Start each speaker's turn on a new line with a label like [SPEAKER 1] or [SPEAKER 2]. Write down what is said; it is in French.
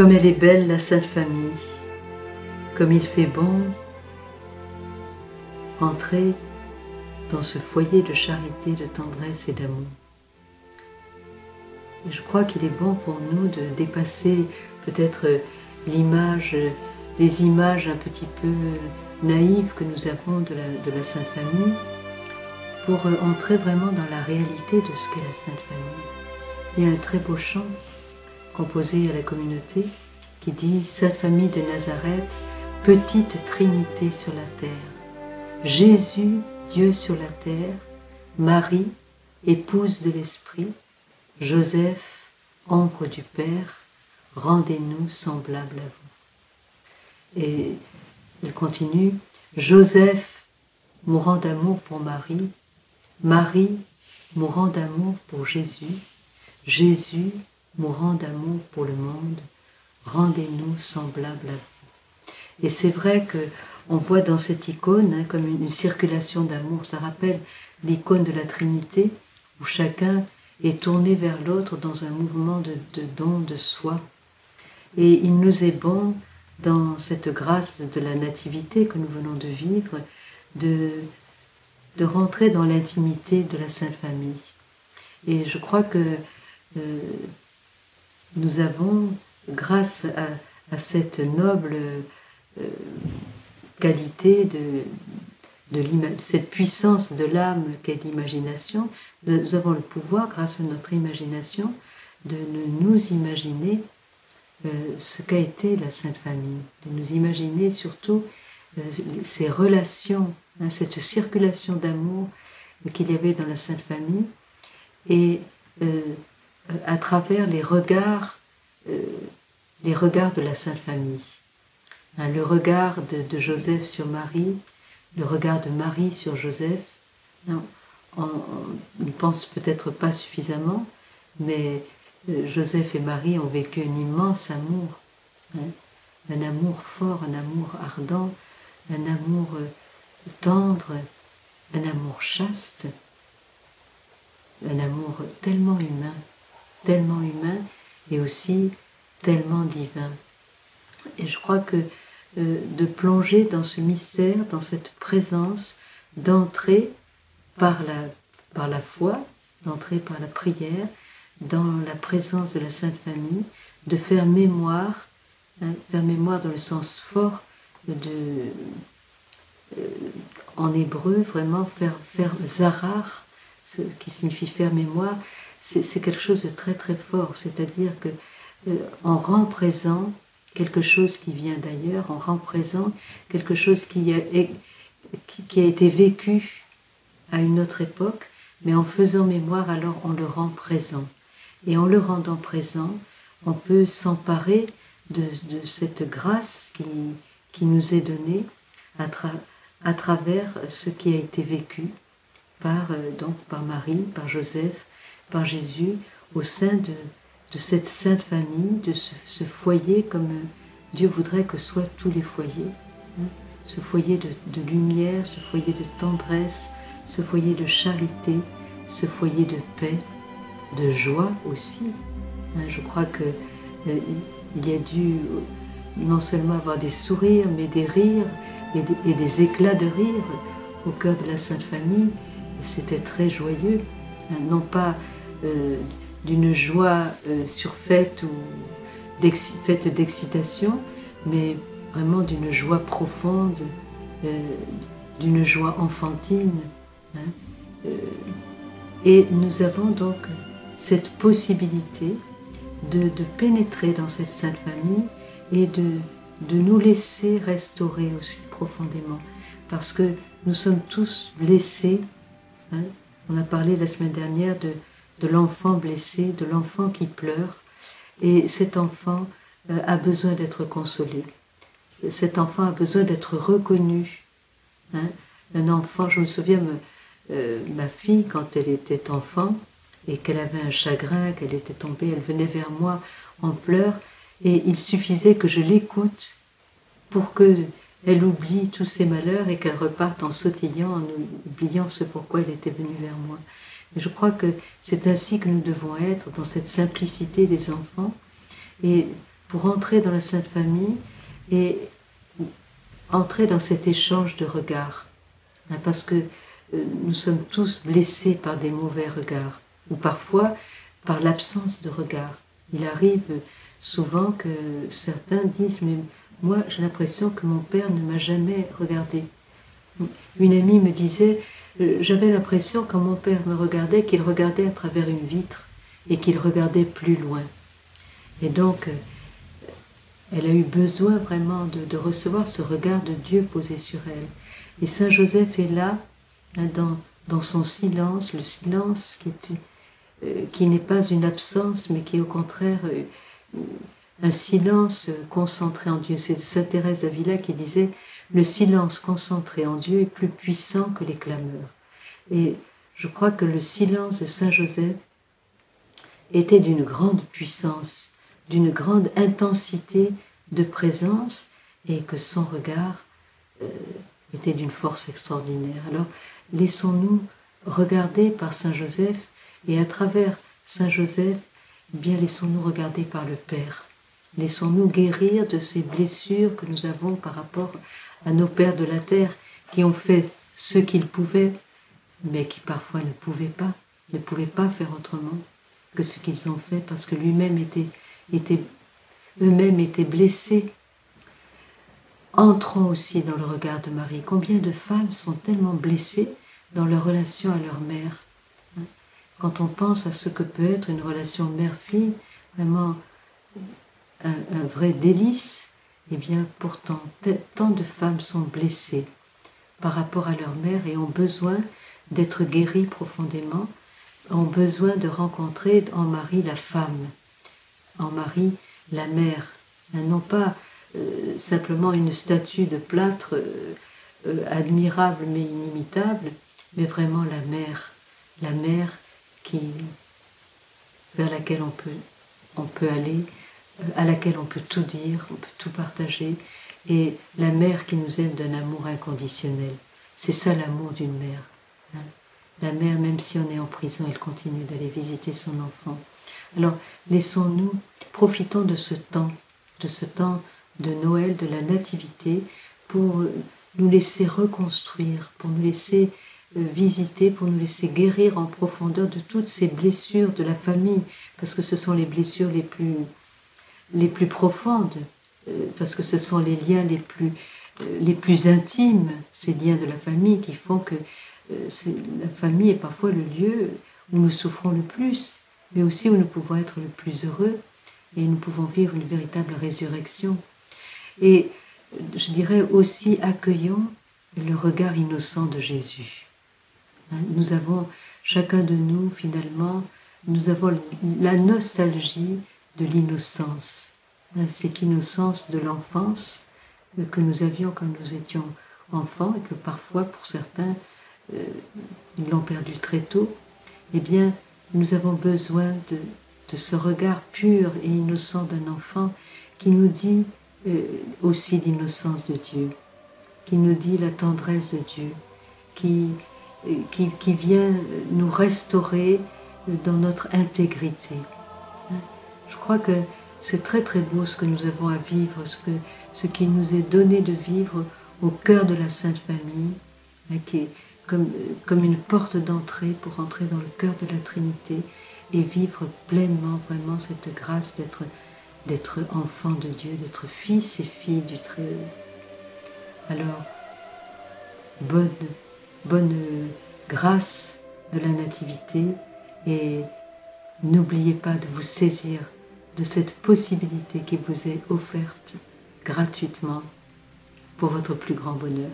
[SPEAKER 1] Comme elle est belle, la Sainte Famille, comme il fait bon entrer dans ce foyer de charité, de tendresse et d'amour. Et je crois qu'il est bon pour nous de dépasser peut-être l'image, les images un petit peu naïves que nous avons de la Sainte Famille, pour entrer vraiment dans la réalité de ce qu'est la Sainte Famille. Il y a un très beau chant composé à la communauté qui dit « Sainte Famille de Nazareth, petite Trinité sur la terre, Jésus, Dieu sur la terre, Marie, épouse de l'Esprit, Joseph, ombre du Père, rendez-nous semblables à vous. » Et il continue « Joseph, mourant d'amour pour Marie, Marie, mourant d'amour pour Jésus, Jésus, mourant d'amour pour le monde, rendez-nous semblables à vous. » Et c'est vrai qu'on voit dans cette icône comme une circulation d'amour. Ça rappelle l'icône de la Trinité, où chacun est tourné vers l'autre dans un mouvement de don de soi. Et il nous est bon, dans cette grâce de la nativité que nous venons de vivre, de rentrer dans l'intimité de la Sainte Famille. Et je crois que nous avons, grâce à cette noble qualité de cette puissance de l'âme qu'est l'imagination, nous avons le pouvoir, grâce à notre imagination, de nous imaginer ce qu'a été la Sainte Famille, de nous imaginer surtout ces relations, cette circulation d'amour qu'il y avait dans la Sainte Famille, et à travers les regards de la Sainte Famille. Le regard de Joseph sur Marie, le regard de Marie sur Joseph, on n'y pense peut-être pas suffisamment, mais Joseph et Marie ont vécu un immense amour, un amour fort, un amour ardent, un amour tendre, un amour chaste, un amour tellement humain et aussi tellement divin. Et je crois que de plonger dans ce mystère, dans cette présence, d'entrer par la foi, d'entrer par la prière, dans la présence de la Sainte Famille, de faire mémoire dans le sens fort en hébreu, vraiment faire zarar, ce qui signifie faire mémoire, c'est quelque chose de très très fort, c'est-à-dire que on rend présent quelque chose qui vient d'ailleurs, on rend présent quelque chose qui a été vécu à une autre époque, mais en faisant mémoire, alors on le rend présent. Et en le rendant présent, on peut s'emparer de cette grâce qui nous est donnée à travers ce qui a été vécu par Marie, par Joseph, par Jésus, au sein de cette Sainte Famille, de ce foyer comme Dieu voudrait que soient tous les foyers. Ce foyer de lumière, ce foyer de tendresse, ce foyer de charité, ce foyer de paix, de joie aussi. Je crois qu'il y a dû non seulement avoir des sourires, mais des rires et des éclats de rire au cœur de la Sainte Famille. C'était très joyeux, non pas d'une joie surfaite ou faite d'excitation, mais vraiment d'une joie profonde, d'une joie enfantine. Et nous avons donc cette possibilité de pénétrer dans cette Sainte Famille et de nous laisser restaurer aussi profondément, parce que nous sommes tous blessés. On a parlé la semaine dernière de l'enfant blessé, de l'enfant qui pleure, et cet enfant a besoin d'être consolé. Cet enfant a besoin d'être reconnu. Un enfant, je me souviens, ma fille, quand elle était enfant, et qu'elle avait un chagrin, qu'elle était tombée, elle venait vers moi en pleurs, et il suffisait que je l'écoute pour qu'elle oublie tous ses malheurs et qu'elle reparte en sautillant, en oubliant ce pourquoi elle était venue vers moi. Et je crois que c'est ainsi que nous devons être, dans cette simplicité des enfants, et pour entrer dans la Sainte Famille et entrer dans cet échange de regards. Parce que nous sommes tous blessés par des mauvais regards, ou parfois par l'absence de regard. Il arrive souvent que certains disent « mais moi j'ai l'impression que mon père ne m'a jamais regardé ». Une amie me disait « j'avais l'impression quand mon père me regardait qu'il regardait à travers une vitre et qu'il regardait plus loin ». Et donc elle a eu besoin vraiment de recevoir ce regard de Dieu posé sur elle. Et Saint Joseph est là, dans son silence, le silence qui n'est pas une absence, mais qui est au contraire un silence concentré en Dieu. C'est Sainte Thérèse d'Avila qui disait « Le silence concentré en Dieu est plus puissant que les clameurs ». Et je crois que le silence de Saint Joseph était d'une grande puissance, d'une grande intensité de présence, et que son regard était d'une force extraordinaire. Alors, laissons-nous regarder par Saint Joseph, et à travers Saint Joseph, eh bien laissons-nous regarder par le Père. Laissons-nous guérir de ces blessures que nous avons par rapport à nos pères de la terre, qui ont fait ce qu'ils pouvaient, mais qui parfois ne pouvaient pas faire autrement que ce qu'ils ont fait, parce que eux-mêmes étaient blessés. Entrons aussi dans le regard de Marie. Combien de femmes sont tellement blessées dans leur relation à leur mère? Quand on pense à ce que peut être une relation mère-fille, vraiment un vrai délice, eh bien pourtant, tant de femmes sont blessées par rapport à leur mère et ont besoin d'être guéries profondément, ont besoin de rencontrer en Marie la femme, en Marie la mère, non pas simplement une statue de plâtre admirable mais inimitable, mais vraiment la mère vers laquelle on peut aller, à laquelle on peut tout dire, on peut tout partager, et la mère qui nous aime d'un amour inconditionnel. C'est ça l'amour d'une mère. La mère, même si on est en prison, elle continue d'aller visiter son enfant. Alors, laissons-nous, profitons de ce temps de Noël, de la Nativité, pour nous laisser reconstruire, pour nous laisser visiter, pour nous laisser guérir en profondeur de toutes ces blessures de la famille, parce que ce sont les blessures les plus profondes, parce que ce sont les liens les plus intimes, ces liens de la famille qui font que la famille est parfois le lieu où nous souffrons le plus, mais aussi où nous pouvons être le plus heureux et nous pouvons vivre une véritable résurrection. Et je dirais aussi, accueillons le regard innocent de Jésus. Nous avons, chacun de nous, finalement, nous avons la nostalgie de l'innocence. Cette innocence de l'enfance que nous avions quand nous étions enfants et que parfois, pour certains, ils l'ont perdu très tôt. Eh bien, nous avons besoin de ce regard pur et innocent d'un enfant qui nous dit aussi l'innocence de Dieu, qui nous dit la tendresse de Dieu, qui vient nous restaurer dans notre intégrité. Je crois que c'est très très beau ce que nous avons à vivre, ce qui nous est donné de vivre au cœur de la Sainte Famille, qui est comme une porte d'entrée pour entrer dans le cœur de la Trinité et vivre pleinement vraiment cette grâce d'être enfant de Dieu, d'être fils et filles du Très-Haut. Alors, bonne grâce de la Nativité, et n'oubliez pas de vous saisir de cette possibilité qui vous est offerte gratuitement pour votre plus grand bonheur.